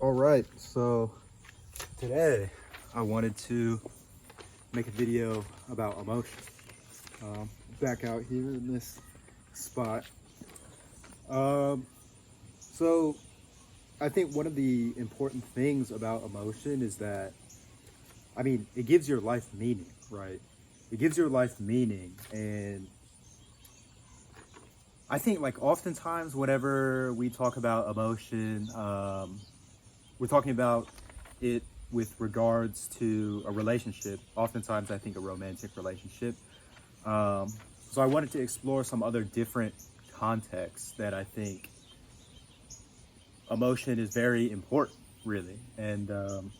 All right, so today I wanted to make a video about emotion. Back out here in this spot. So I think one of the important things about emotion is that, it gives your life meaning, right? It gives your life meaning. And I think, like, oftentimes whenever we talk about emotion, we're talking about it with regards to a relationship. Oftentimes, I think a romantic relationship. So I wanted to explore some other different contexts that I think emotion is very important, really. And I'm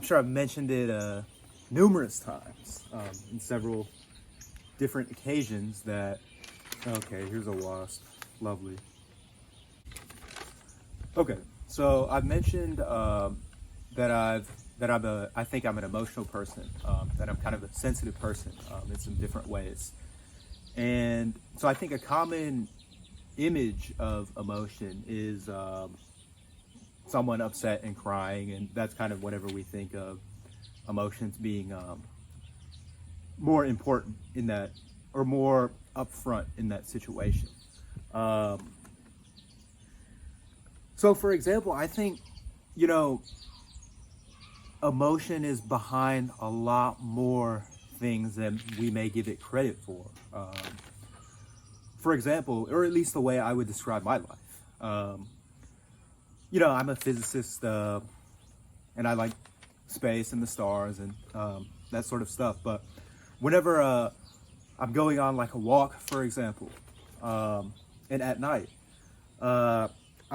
sure I've mentioned it numerous times in several different occasions that. Okay, here's a wasp. Lovely. Okay, so I've mentioned I think I'm an emotional person, that I'm kind of a sensitive person in some different ways. And so I think a common image of emotion is someone upset and crying, and that's kind of whenever we think of emotions being more important in that, or more upfront in that situation. So for example, I think, emotion is behind a lot more things than we may give it credit for. For example, or at least the way I would describe my life. I'm a physicist, and I like space and the stars and that sort of stuff. But whenever I'm going on like a walk, for example, and at night, I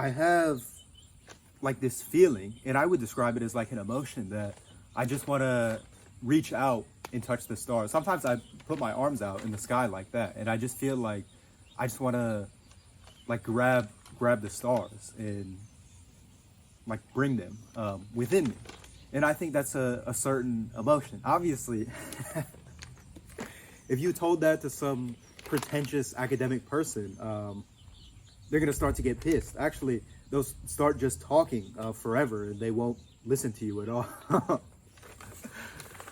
have like this feeling, and I would describe it as like an emotion that I just want to reach out and touch the stars. Sometimes I put my arms out in the sky like that, and I just feel like I just want to like grab the stars and like bring them within me. And I think that's a certain emotion. Obviously, if you told that to some pretentious academic person, they're gonna start to get pissed. Actually, they'll start just talking forever, and they won't listen to you at all.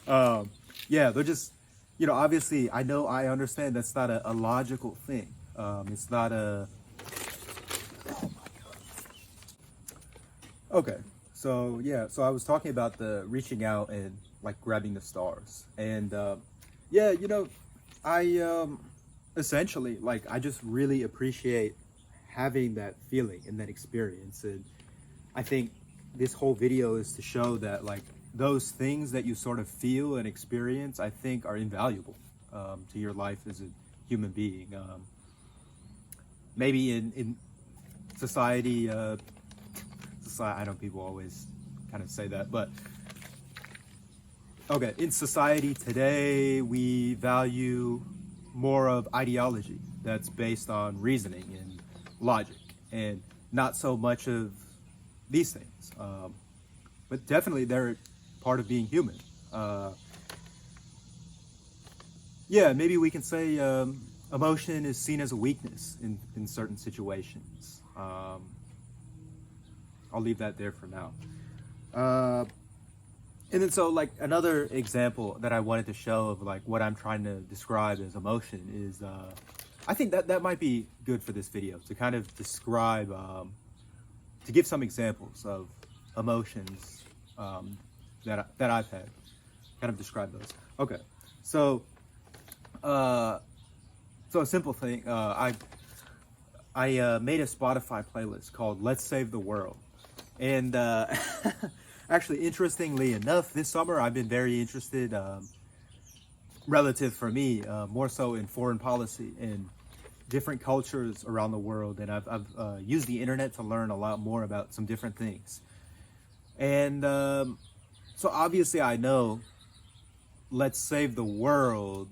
They're just, obviously, I understand that's not a logical thing. It's not a. Oh my God. Okay, so I was talking about the reaching out and like grabbing the stars, and I essentially, like, I just really appreciate having that feeling and that experience. And I think this whole video is to show that, like, those things that you sort of feel and experience, I think, are invaluable to your life as a human being. Maybe in society, I know people always kind of say that, but okay, in society today, we value more of ideology that's based on reasoning and logic, and not so much of these things. But definitely they're part of being human. Maybe we can say emotion is seen as a weakness in certain situations. I'll leave that there for now. And then so, like, another example that I wanted to show of like what I'm trying to describe as emotion is I think that might be good for this video, to kind of describe, to give some examples of emotions that I've had, kind of describe those. Okay, so a simple thing, I made a Spotify playlist called "Let's Save the World," and actually, interestingly enough, this summer I've been very interested, relative for me, more so in foreign policy and different cultures around the world. And I've used the internet to learn a lot more about some different things. And so obviously I know "Let's Save the World"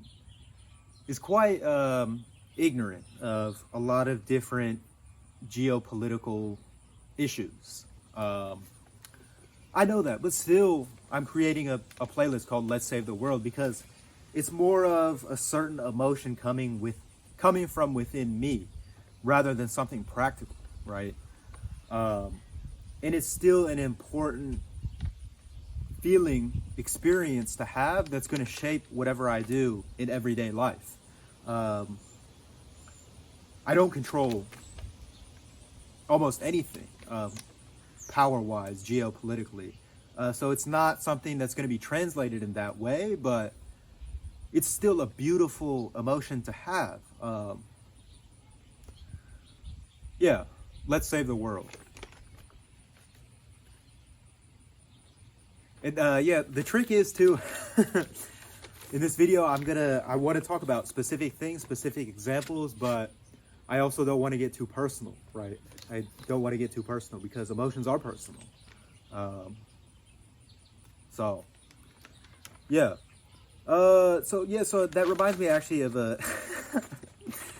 is quite ignorant of a lot of different geopolitical issues. I know that, but still, I'm creating a playlist called "Let's Save the World" because it's more of a certain emotion coming from within me, rather than something practical, right? and it's still an important feeling experience to have that's going to shape whatever I do in everyday life. I don't control almost anything power-wise, geopolitically. So it's not something that's going to be translated in that way, but it's still a beautiful emotion to have. Yeah, let's save the world. And yeah, the trick is to, in this video, I want to talk about specific things, specific examples, but I also don't want to get too personal, right? I don't want to get too personal because emotions are personal. So that reminds me actually of a,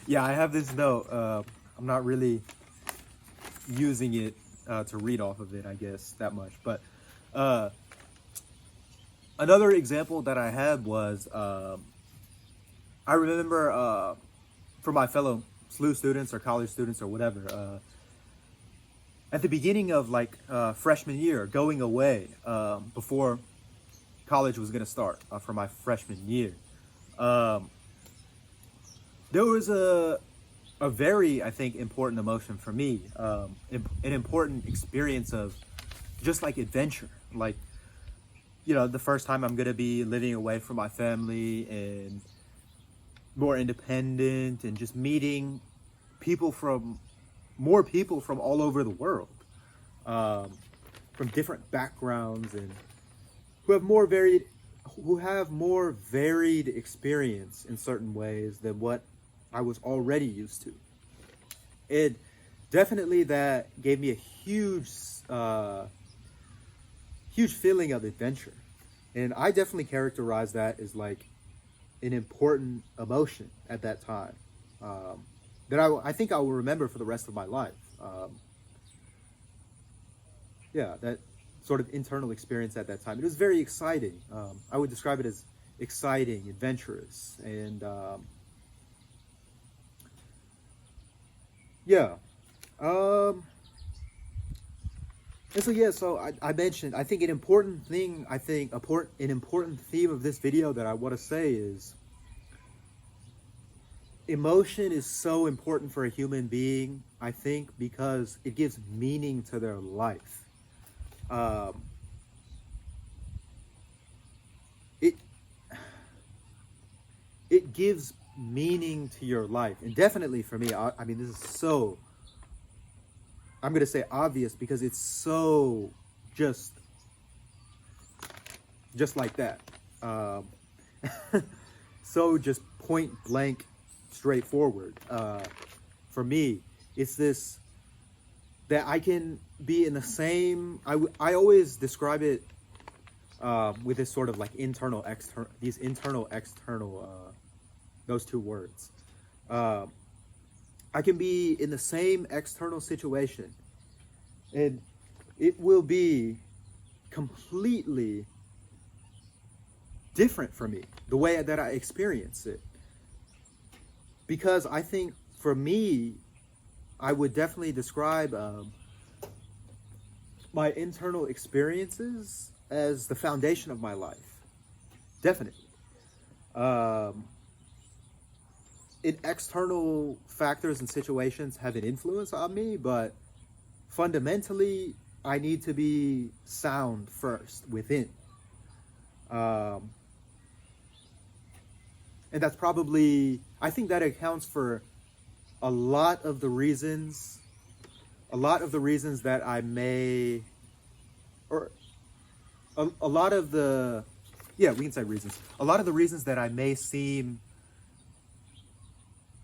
yeah, I have this note. I'm not really using it to read off of it, I guess, that much. But another example that I had was, I remember for my fellow SLU students or college students or whatever, at the beginning of like freshman year, going away before college was going to start for my freshman year, there was a very, I think, important emotion for me, an important experience of just like adventure, like, you know, the first time I'm going to be living away from my family and more independent and just meeting more people from all over the world, from different backgrounds and who have more varied experience in certain ways than what I was already used to. It definitely, that gave me a huge feeling of adventure. And I definitely characterize that as like an important emotion at that time, that I think I will remember for the rest of my life. Yeah, that sort of internal experience at that time. It was very exciting. I would describe it as exciting, adventurous, and yeah. And so yeah, so I mentioned, I think an important theme of this video that I want to say is, emotion is so important for a human being, I think, because it gives meaning to their life. It gives meaning to your life, and definitely for me, I mean, this is so, I'm going to say obvious because it's so just like that. So just point blank, straightforward. For me, it's this, that I can be in the same, I always describe it with this sort of like internal, external, these internal, external, those two words. I can be in the same external situation and it will be completely different for me, the way that I experience it. Because I think for me, I would definitely describe my internal experiences as the foundation of my life. Definitely. External factors and situations have an influence on me, but fundamentally, I need to be sound first within. And that's probably, I think that accounts for a lot of the reasons that I may, or a lot of the, yeah, we can say reasons. A lot of the reasons that I may seem,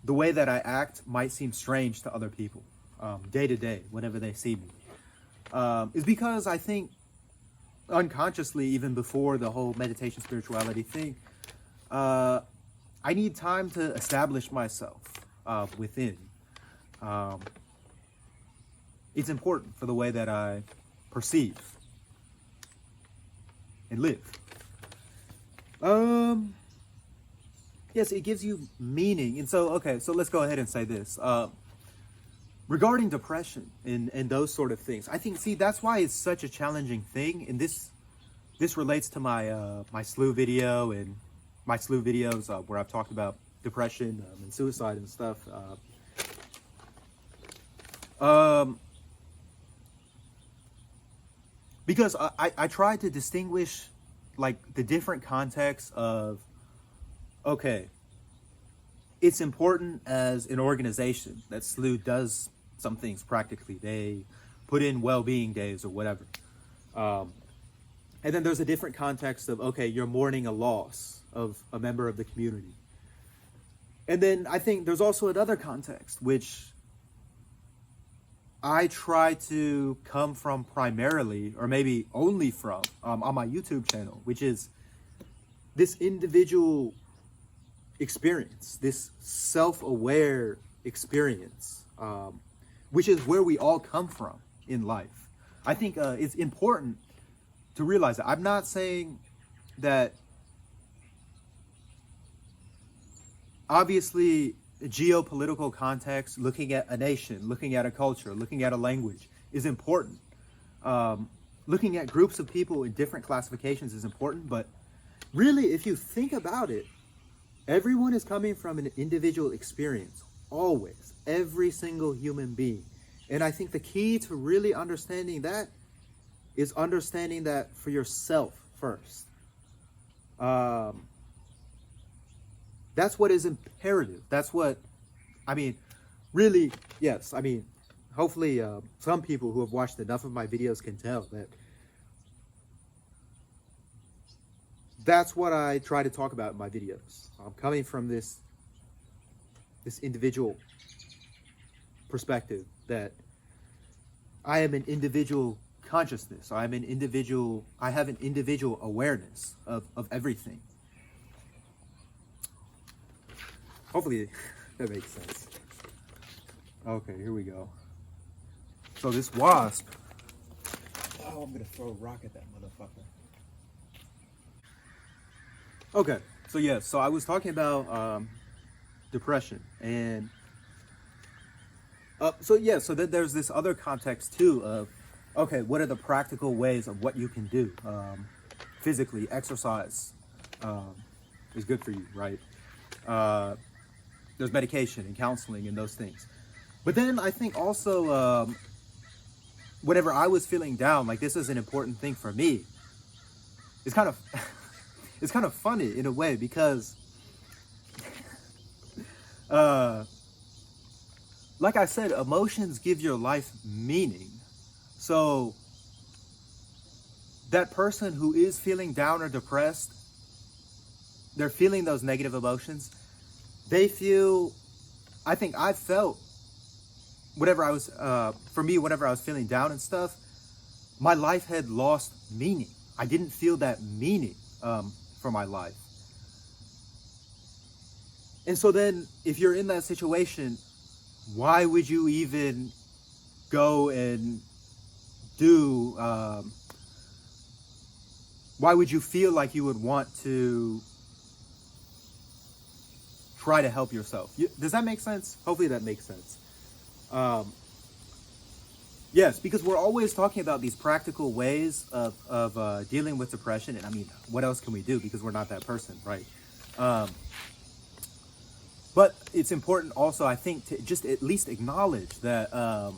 the way that I act might seem strange to other people, day to day, whenever they see me, is because I think unconsciously, even before the whole meditation spirituality thing, I need time to establish myself within. It's important for the way that I perceive and live. Yes, it gives you meaning. And so, okay, so let's go ahead and say this. regarding depression and those sort of things, I think, see, that's why it's such a challenging thing. And this relates to my my slew video and my slew videos where I've talked about depression and suicide and stuff. Because I tried to distinguish like the different contexts of, okay, it's important as an organization that SLU does some things practically. They put in well-being days or whatever. And then there's a different context of, okay, you're mourning a loss of a member of the community. And then I think there's also another context, which I try to come from primarily, or maybe only from, on my YouTube channel, which is this individual experience, this self-aware experience, which is where we all come from in life. I think it's important to realize that. I'm not saying that obviously geopolitical context, looking at a nation, looking at a culture, looking at a language is important. Looking at groups of people in different classifications is important, but really, if you think about it, everyone is coming from an individual experience, always, every single human being. And I think the key to really understanding that is understanding that for yourself first. That's what is imperative. That's what, I mean, really, yes. I mean, hopefully some people who have watched enough of my videos can tell that that's what I try to talk about in my videos. I'm coming from this individual perspective that I am an individual consciousness. I have an individual awareness of everything. Hopefully that makes sense. Okay, here we go. So this wasp, oh, I'm gonna throw a rock at that motherfucker. Okay, so yeah, so I was talking about depression, and so then there's this other context too of, okay, what are the practical ways of what you can do? Physically, exercise is good for you, right? There's medication and counseling and those things. But then I think also, whenever I was feeling down, like this is an important thing for me. It's kind of, it's kind of funny in a way because, like I said, emotions give your life meaning. So that person who is feeling down or depressed, they're feeling those negative emotions. They feel, I think I felt, whenever I was, for me, whenever I was feeling down and stuff, my life had lost meaning. I didn't feel that meaning for my life. And so then, if you're in that situation, why would you even go and do, why would you feel like you would want to try to help yourself? Does that make sense? Hopefully that makes sense. Yes, because we're always talking about these practical ways of dealing with depression. And I mean, what else can we do? Because we're not that person, right? But it's important also, I think, to just at least acknowledge that, I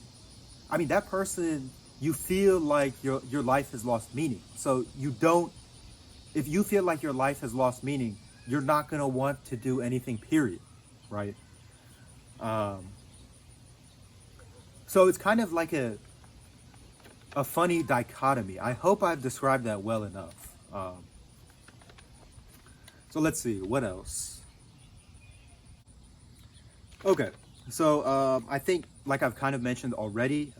mean, that person, you feel like your life has lost meaning. So you don't, if you feel like your life has lost meaning, you're not going to want to do anything, period, right? So it's kind of like a funny dichotomy. I hope I've described that well enough. So let's see, what else? Okay, so I think, like I've kind of mentioned already,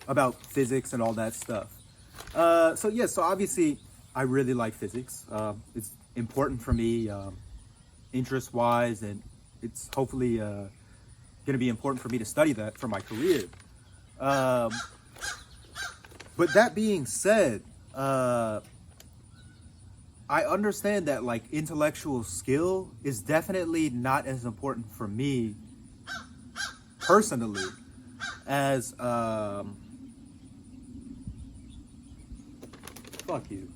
about physics and all that stuff. So yeah, so obviously I really like physics. It's important for me, interest-wise, and it's hopefully going to be important for me to study that for my career. But that being said, I understand that like intellectual skill is definitely not as important for me personally as fuck you.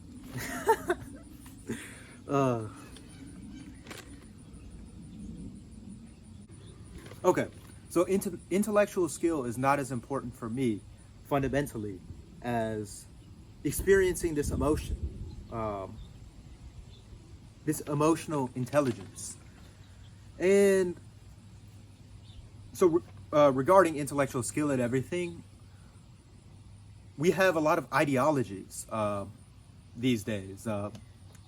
Okay, so intellectual skill is not as important for me fundamentally as experiencing this emotion, this emotional intelligence. And so regarding intellectual skill and everything, we have a lot of ideologies these days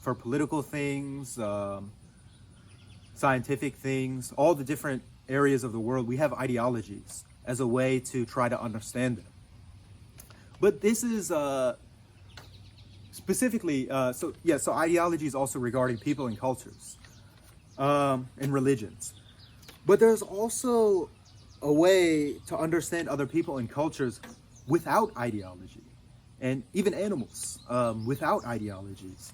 for political things, scientific things, all the different areas of the world. We have ideologies as a way to try to understand them. But this is specifically, so ideologies also regarding people and cultures and religions. But there's also a way to understand other people and cultures without ideology, and even animals without ideologies.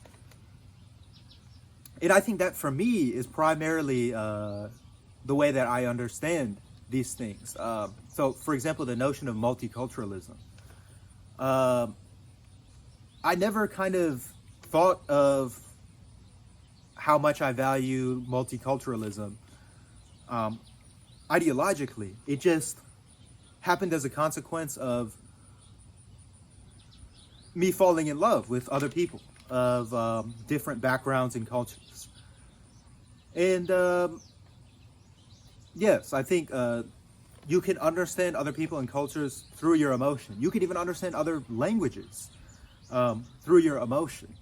And I think that for me is primarily the way that I understand these things. So, for example, the notion of multiculturalism. I never kind of thought of how much I value multiculturalism ideologically. It just happened as a consequence of me falling in love with other people of different backgrounds and cultures. And yes, I think you can understand other people and cultures through your emotion. You can even understand other languages through your emotion.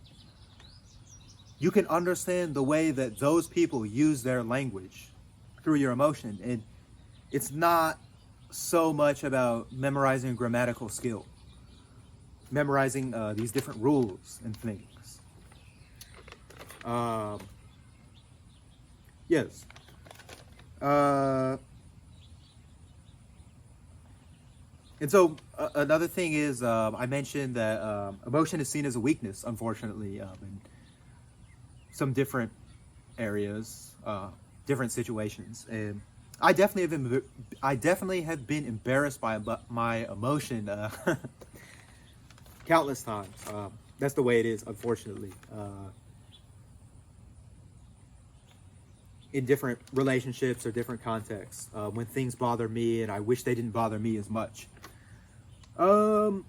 You can understand the way that those people use their language through your emotion. And it's not so much about memorizing grammatical skill, memorizing these different rules and things. Yes. And so another thing is, I mentioned that emotion is seen as a weakness, unfortunately, in some different areas, different situations. And I definitely have been embarrassed by my emotion countless times. That's the way it is, unfortunately. In different relationships or different contexts, when things bother me and I wish they didn't bother me as much. But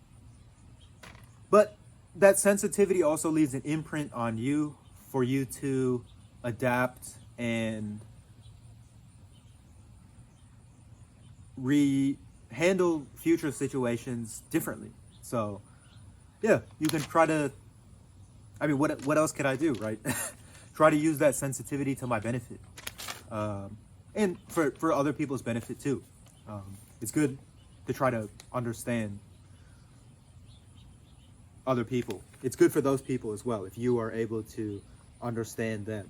that sensitivity also leaves an imprint on you for you to adapt and handle future situations differently. So yeah, you can try to, I mean, what else can I do, right? Try to use that sensitivity to my benefit, and for other people's benefit too. It's good to try to understand other people. It's good for those people as well if you are able to understand them.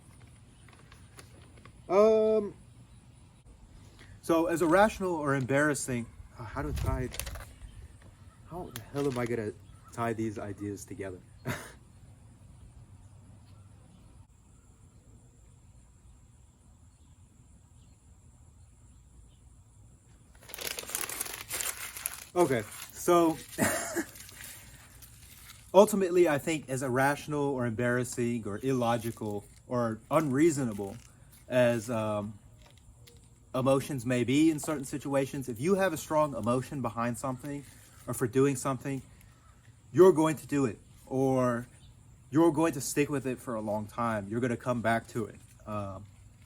So as irrational or embarrassing, how the hell am I gonna tie these ideas together? Okay, so ultimately, I think as irrational or embarrassing or illogical or unreasonable as emotions may be in certain situations, if you have a strong emotion behind something or for doing something, you're going to do it, or you're going to stick with it for a long time. You're going to come back to it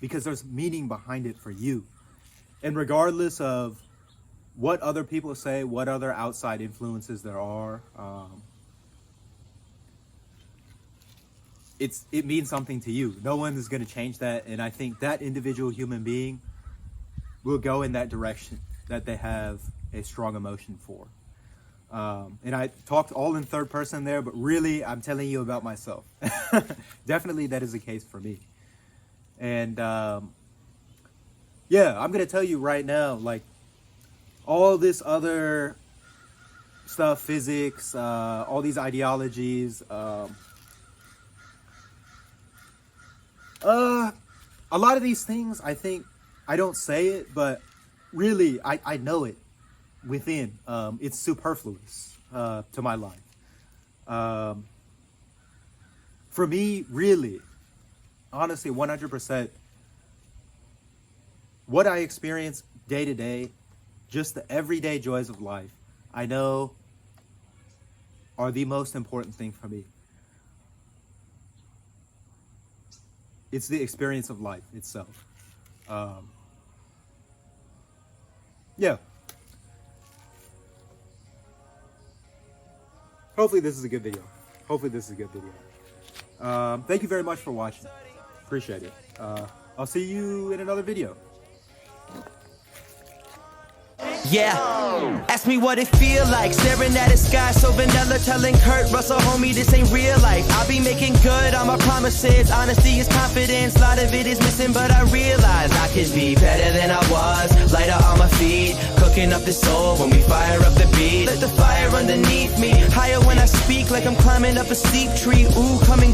because there's meaning behind it for you. And regardless of what other people say, what other outside influences there are, it means something to you. No one is going to change that, and I think that individual human being will go in that direction that they have a strong emotion for. And I talked all in third person there, but really I'm telling you about myself. Definitely that is the case for me. And yeah, I'm going to tell you right now, like, all this other stuff, physics, all these ideologies, a lot of these things, I think, I don't say it, but really, I know it within. It's superfluous to my life. For me, really, honestly, 100%, what I experience day to day, just the everyday joys of life, I know are the most important thing for me. It's the experience of life itself. Yeah. Hopefully this is a good video. Thank you very much for watching. Appreciate it. I'll see you in another video. Yeah, ask me what it feel like, staring at the sky so vanilla, telling Kurt Russell, homie, this ain't real life. I'll be making good on my promises, honesty is confidence, a lot of it is missing, but I realize I could be better than I was, lighter on my feet, cooking up the soul when we fire up the beat, let the fire underneath me, higher when I speak like I'm climbing up a steep tree, ooh, coming